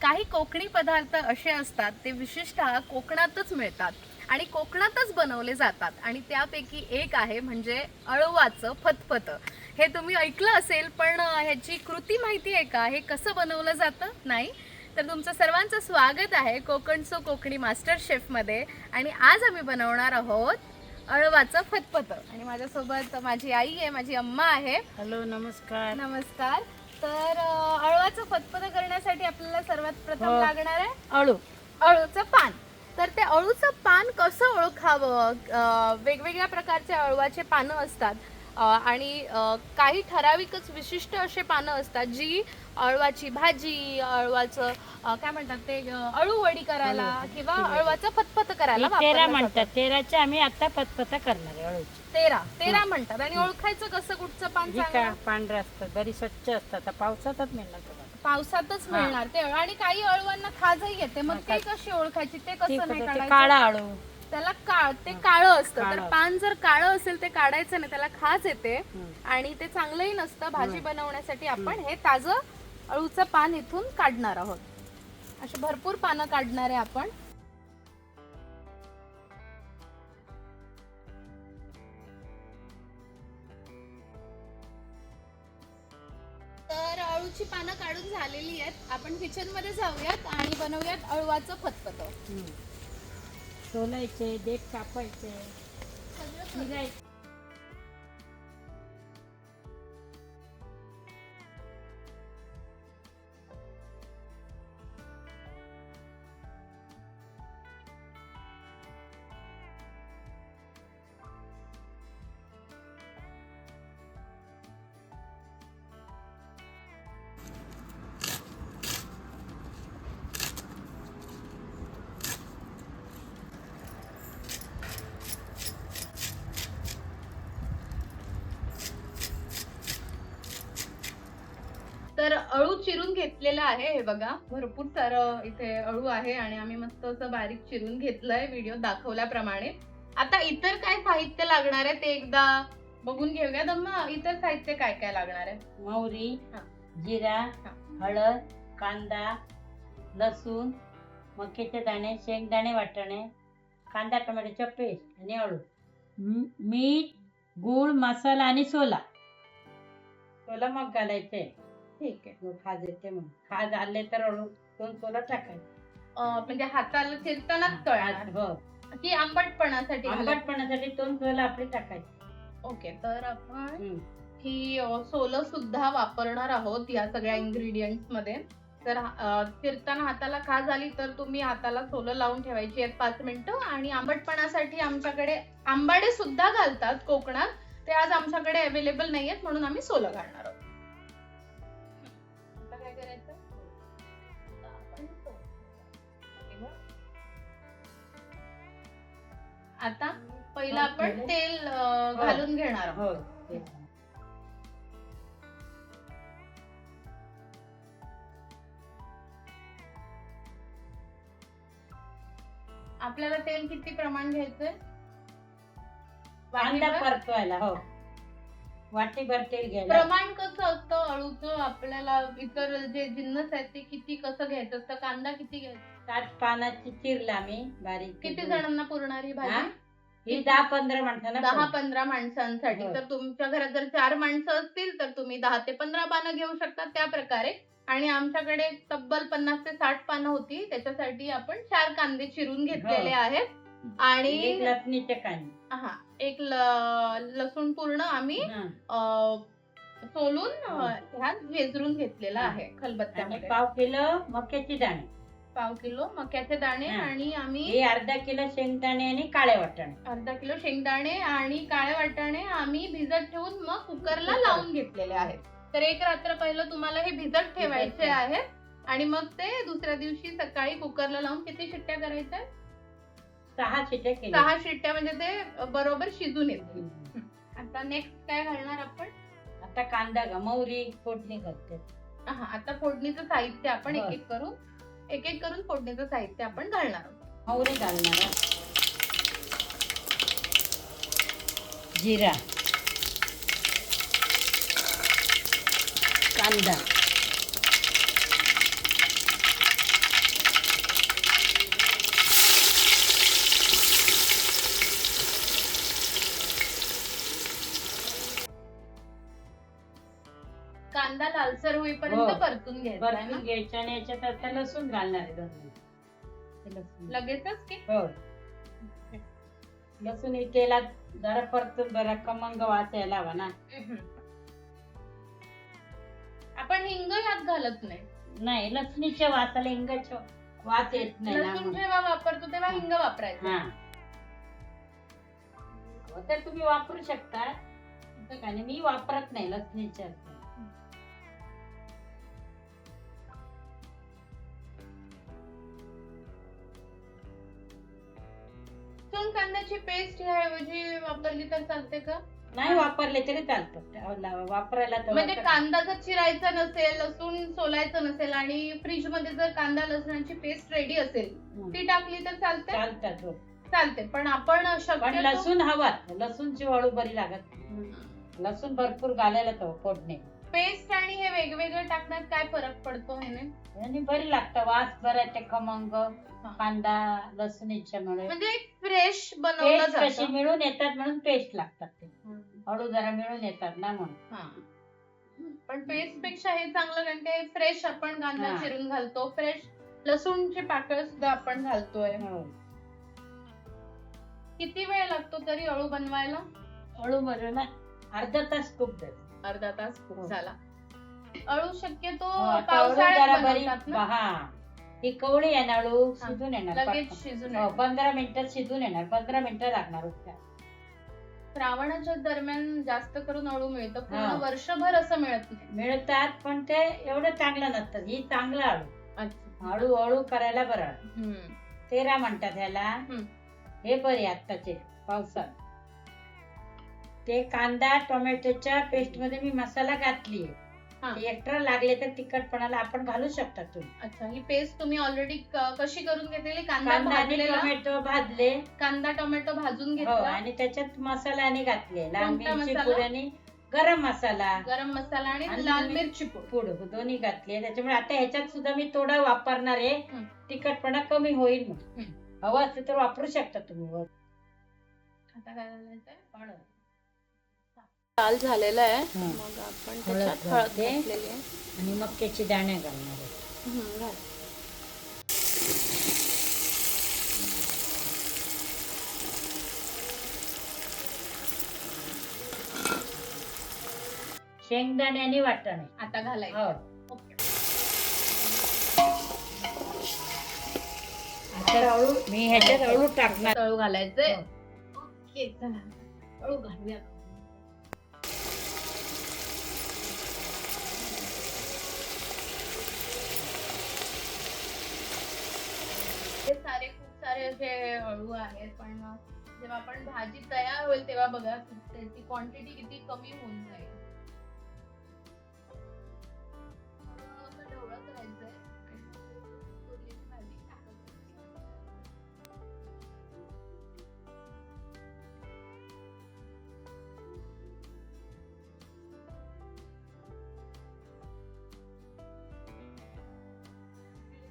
काही कोकणी पदार्थ असे असतात ते विशेषतः कोकणातच मिळतात आणि कोकणातच बनवले जातात आणि त्यापैकी एक आहे म्हणजे अळवाचं फतफतं. हे तुम्ही ऐकलं असेल, पण ह्याची कृती माहिती आहे का? हे कसं बनवलं जातं? नाही? तर तुमचं सर्वांचं स्वागत आहे कोकणचं कोकणी मास्टर शेफमध्ये आणि आज आम्ही बनवणार आहोत अळवाचं फतफतं आणि माझ्यासोबत माझी आई आहे, माझी अम्मा आहे. हॅलो, नमस्कार. नमस्कार. तर अळवाचं फतफतं करण्यासाठी आपल्याला सर्वात प्रथम हो. लागणार आहे अळू. अळूचं पान. तर ते अळूचं पान कसं ओळखावं? वेगवेगळ्या प्रकारचे अळवाचे पानं असतात आणि काही ठराविकच विशिष्ट असे पानं असतात जी अळवाची भाजी, अळवाचं काय म्हणतात ते अळू वडी करायला किंवा अळवाचं फतफतं करायला तेरा वापरलं म्हणतात. जातं. तेराचे आम्ही आता पतपता करणार आहे अळूची. तेरा म्हणतात. आणि ओळखायचं कसं कुठचं पान जी का चांगलं? पांढरं असतात, बरी स्वच्छ असतात. आता पावसातच मिळणार तुम्हाला. पावसातच मिळणार ते. आणि काही अळवांना खाजही येते, मग ते कशी ओळखायची? ते ठीक कसं आहे, नाही ते काढायचं? काळा अळू. त्याला ते काळं असतं. तर काळं. पान जर काळं असेल ते काढायचं नाही, त्याला खाज येते हं. आणि ते चांगलंही नसतं. भाजी बनवण्यासाठी आपण हे ताजं अळूचं पान इथून काढणार आहोत. अशी भरपूर पानं काढणार आहे आपण. तर अळूची पानं काढून झालेली आहेत. आपण किचन मध्ये जाऊयात आणि बनवूयात अळवाचं फतफतं. हं. सोलायचे, देठ कापायचे, सगळं चिरायचे. तर अळू चिरून घेतलेला आहे. हे बघा, भरपूर सारं इथे अळू आहे आणि आम्ही मस्त असं बारीक चिरून घेतलंय व्हिडिओ दाखवल्याप्रमाणे. आता इतर काय साहित्य लागणार आहे ते एकदा बघून घेऊया. दम्मा, इतर साहित्य काय काय लागणार आहे? मोहरी, हा. जिरा, हा. हळद, कांदा, लसूण, मक्याचे दाणे, शेंगदाणे वाटणे, कांदा टोमॅटोचा पेस्ट आणि अळू. मीठ, गूळ, मसाला आणि सोला. सोला मग घालायचे. ठीक आहे. खाज येते मग. खाज आले तर अळू दोन सोला टाकायचे. म्हणजे हाताला चिरतानाच तळणार हो. की आंबटपणासाठी? आंबटपणासाठी दोन सोला आपले टाकायचे. ओके. तर आपण हम्म. ही सोलं सुद्धा वापरणार आहोत या सगळ्या इंग्रेडियंट्स मध्ये. तर चिरताना हाताला खाज आली तर तुम्ही हाताला सोलं लावून ठेवायची आहेत 5 मिनिटं. आणि आंबटपणासाठी आमच्याकडे आंबाडे सुद्धा घालतात कोकणात. ते आज आमच्याकडे अवेलेबल नाहीयेत म्हणून आम्ही सोलं घालणार आहोत. आता काय करायचं? आता आपण आता पहिलं आपण तेल घालून घेणार आहोत. हो. आपल्याला तेल किती प्रमाण घ्यायचंय? कांदा वाटीभर? परतवायला. हो. वाटीभर तेल घ्यायला. प्रमाण कसं असतं अळूचं? आपल्याला इतर जे जिन्नस आहेत ते किती कसं घ्यायचं असतं? कांदा किती घ्यायचा? 7 पानाची चिरला मी बारीक. किती जणांना पुरणार ही हा? भाजी? ही 10-15 माणसांना 10-15 माणसांसाठी. हो. तर तुमच्या घरात जर 4 माणसं असतील तर तुम्ही 10 ते 15 पानं घेऊ शकता त्या प्रकारे. आणि आमच्याकडे तब्बल 50 ते 60 पानं होती, त्याच्यासाठी आपण 4 कांदे चिरून घेतलेले आहेत. आणि एक लसणीचे कांदे. हा, एक लसूण पूर्ण आम्ही हा. सोलून ह्यात वेचरून घेतलेला आहे आणि खलबत्त्यामध्ये. 1/2 किलो मक्याचे दाणे. 1/2 किलो मक्याचे दाणे. हा. आणि आम्ही हे 1/2 किलो शेंगदाणे आणि काळे वाटाणे. 1/2 किलो शेंगदाणे आणि काळे वाटाणे आम्ही भिजत ठेवून मग कुकरला लावून घेतलेले आहेत. तर एक रात्र पहिलं तुम्हाला हे भिजत ठेवायचे आहेत आणि मग ते दुसऱ्या दिवशी सकाळी कुकरला लावून किती शिट्ट्या करायच्या? 6 शिट्ट्या केल्या. 6 शिट्ट्या, म्हणजे ते बरोबर शिजून येतील. आता नेक्स्ट काय घालणार आपण? आता कांदा मोहरी फोडणी घालते. आता फोडणीचं साहित्य आपण बरं. एक एक करून फोडणीचं साहित्य आपण घालणार आहोत. मोहरी घालणार. जिरा, कांदा, लालसर होईपर्यंत हो. परतून घ्यायचं आहे परतून ना? घ्यायचं आणि याच्यात आता लसूण घालणार आहे 2 मिनिट. लसूण लगेचच की हो लसूण हे तेलात जरा परतून जरा खमंग वास यायला हवा ना. आपण हिंग यात घालत नाही. नाही लसणीच्या वासाला हिंगाच्या वास येत नाही ना लसूण म्हणून. जेव्हा वापरतो तेव्हा हा. हिंग वापरायचं. हा हो, तर तुम्ही वापरू शकता असं काही नाही. मी वापरत नाही लसणीच्या. लसूण कांद्याची पेस्ट ऐवजी वापरली तर चालते का? नाही वापरले तरी चालतं. वापरायला तर म्हणजे वापरा. कांदा जर चिरायचा नसेल, लसूण सोलायचं नसेल आणि फ्रीज मध्ये जर कांदा लसणाची पेस्ट रेडी असेल हं. ती टाकली तर चालते? चालतात हो. चालते, पण आपण पण शक्यतो लसूण हवा. लसूणची वाळू बरी लागत. लसूण भरपूर घालायला तो फोडणे पेस्ट आणि हे वेगवेगळे टाकण्यात काय फरक पडतो ह्याने? आणि बरी लागतं. वास बरा ते खमंग कांदा लसूण याच्यामुळे म्हणजे फ्रेश बनवलं पेस्ट कशी जातं. मिळून येतात म्हणून पेस्ट लागतात ते. हं. हळू जरा मिळून येतात ना म्हणून. हा. पण पेस्ट पेक्षा हे चांगलं कारण ते फ्रेश आपण कांदा हा. चिरून घालतो, फ्रेश लसूणची पाकळ सुद्धा आपण घालतोय. हो. किती वेळ लागतो तरी अळू बनवायला? हळू मध्ये ना अर्धा तास खूप जाईल. अर्धा तास खूप हो. झाला. अळू शक्यतो आता हळू जरा पावसाळ्यात बरी बनवतात ना? हा ही कवळी आहे ना हळू हा. शिजून येणार लगेच पटकन. शिजून हो, येतं. 15 मिनिटात शिजून येणार. 15 मिनिटं लागणार होत्या. श्रावणाच्या दरम्यान जास्त करून अळू मिळतं. पूर्ण हा. वर्षभर असं मिळत नाही. मिळतात पण ते एवढं चांगलं नसतं. ही चांगलं हळू अच्छा. हळू हळू करायला बरं. हम्म. तेरा म्हणतात ह्याला. हम्म. हे बरे आत्ताचे पावसात. ते कांदा टोमॅटोच्या पेस्ट मध्ये मी मसाला घातलीये. हा. एक्स्ट्रा लागले तर तिखटपणाला आपण घालू शकता तुम्ही. अच्छा, ही पेस्ट तुम्ही ऑलरेडी कशी करून घेतलेली? कांदा कांदा आणि भाजलेला, टोमॅटो भाजले कांदा टोमॅटो भाजून हो घेतला, आणि त्याच्यात मसाल्याने घातले लाल कोणता मिरची मसाला? पूड आणि गरम मसाला गरम मसाला आणि आणि लाल तुम्ही- मिरची पूड. पूड दोन्ही घातले. त्याच्यामुळे आता ह्याच्यात सुद्धा मी थोडं वापरणार आहे. हं. तिखटपणा कमी होईल मग. हं. हवं असेल तर वापरू शकता तुम्ही वर. आता काय घालायचंय? हळद. लाल झालेला आहे. हं. मग आपण हळद त्याच्यात हळद घालते. घातलेली आहे. आणि मक्याचे दाणे घालणार आहे. घाल. शेंगदाणे आणि वाटाणे आता घालायचं. हो. ओके. आता अळू मी ह्याच्यात अळू टाकणार. तळू घालायचंय. हो. ओके, चला. तळू घालूया. हे सारे खूप सारे असे अळू आहेत, पण जेव्हा आपण भाजी तयार होईल तेव्हा बघा त्याची क्वांटिटी किती कमी होऊन जाईल. असं ढवळत राहायचंय आणि मग उरलेली भाजी टाकायची.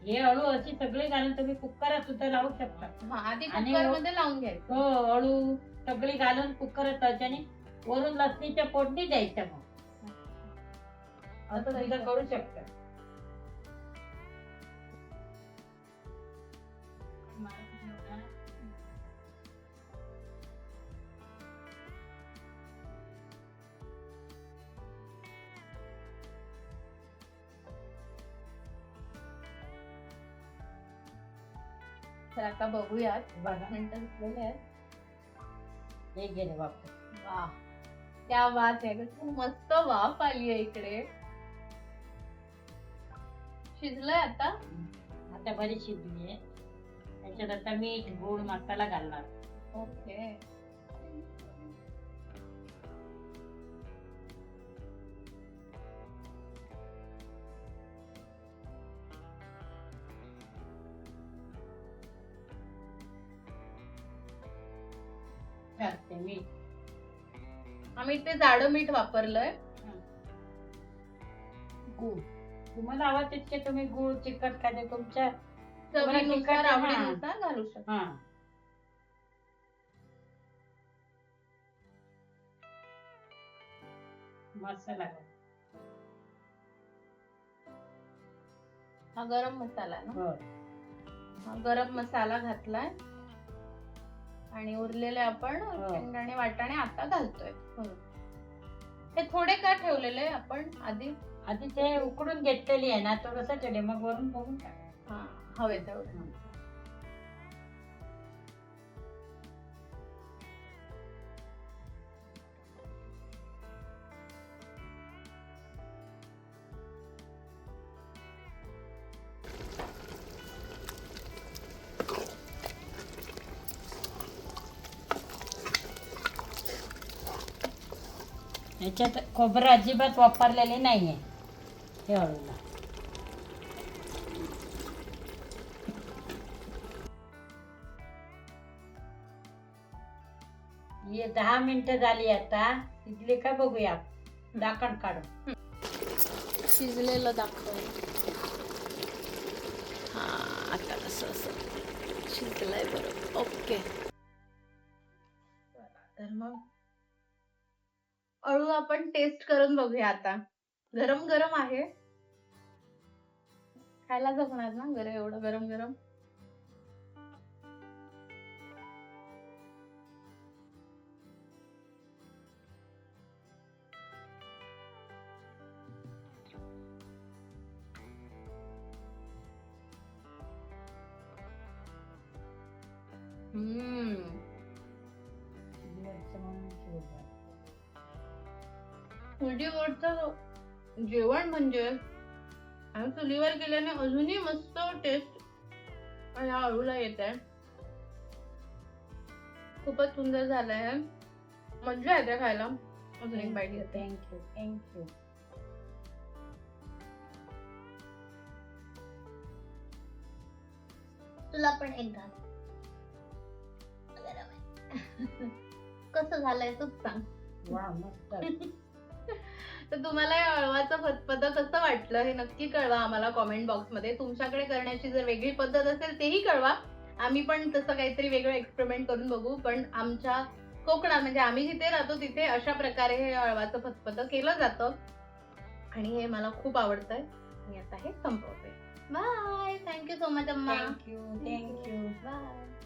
हे अळू अशी सगळे घालून तुम्ही कुकरात सुद्धा लावू शकता. हा, आधी आणि कुकर मध्ये लावून घ्यायचं. हो अळू सगळी घालून कुकरात त्याच्याने वरून लसणीच्या फोडणी द्यायच्या मग. असं सुद्धा करू शकता. तर आता बघूयात. बघा 5 मिनिटं झालेले आहेत. हे गेले वापस. वाह, क्या बात आहे. खूप मस्त वाफ आली आहे इकडे. शिजलंय आता. आता बरी शिजली आहे. त्याच्यात आता मीठ गोड मसाला घालणार. ओके. घालते मीठ. आम्ही ते जाडं मीठ वापरलंय. गूळ तुम्हाला हवा तितके तुम्ही गूळ तिखट खाते तुमच्या तुम्हाला चवीनुसार तिखट आहे, हा. आवडीनुसार घालू शकतो. हा मसाला घाल. हा गरम मसाला ना, हो. हा गरम मसाला घातलाय आणि उरलेले आपण शेंगदाणे वाटाणे आता घालतोय. हे थोडे का ठेवलेले आपण आधी? आधी ते उकडून घेतलेली आहे ना, थोडस ठेवले, मग वरून बघून टाक. हा, हवे तेवढे. याच्यात खोबरं अजिबात वापरलेले नाहीये हे अळूला. हे 10 मिनिटं झाली आता, शिजली का बघूया. झाकण काढून. शिजलेलं दाखव. हा, आता कसं असं शिजलंय बरोबर. ओके. तर मग अळू आपण टेस्ट करून बघूया आता. गरम गरम आहे, खायला जमणार ना गरम, एवढं गरम गरम. चुलीवरचं जेवण म्हणजे आणि चुलीवर केल्याने अजूनही मस्त टेस्ट या अळूला येत आहे. खूपच सुंदर झालंय. मजा येते खायला. अजून एक बाईट घेते. Thank you thank you. तुला पण एक घाल. कसं झालंय तूच सांग. वा, मस्त. तर तुम्हाला या अळवाचं फतफद कसं वाटलं हे नक्की कळवा आम्हाला कॉमेंट बॉक्स मध्ये. तुमच्याकडे करण्याची जर वेगळी पद्धत असेल तेही कळवा. आम्ही पण तसं काहीतरी वेगळं एक्सपेरिमेंट करून बघू. पण आमच्या कोकणात म्हणजे आम्ही जिथे राहतो तिथे अशा प्रकारे हे अळवाचं फतफद केलं जातं आणि हे मला खूप आवडतंय. मी आता हे संपवते. बाय. थँक्यू सो मच अम्मा. Thank you thank you. बाय.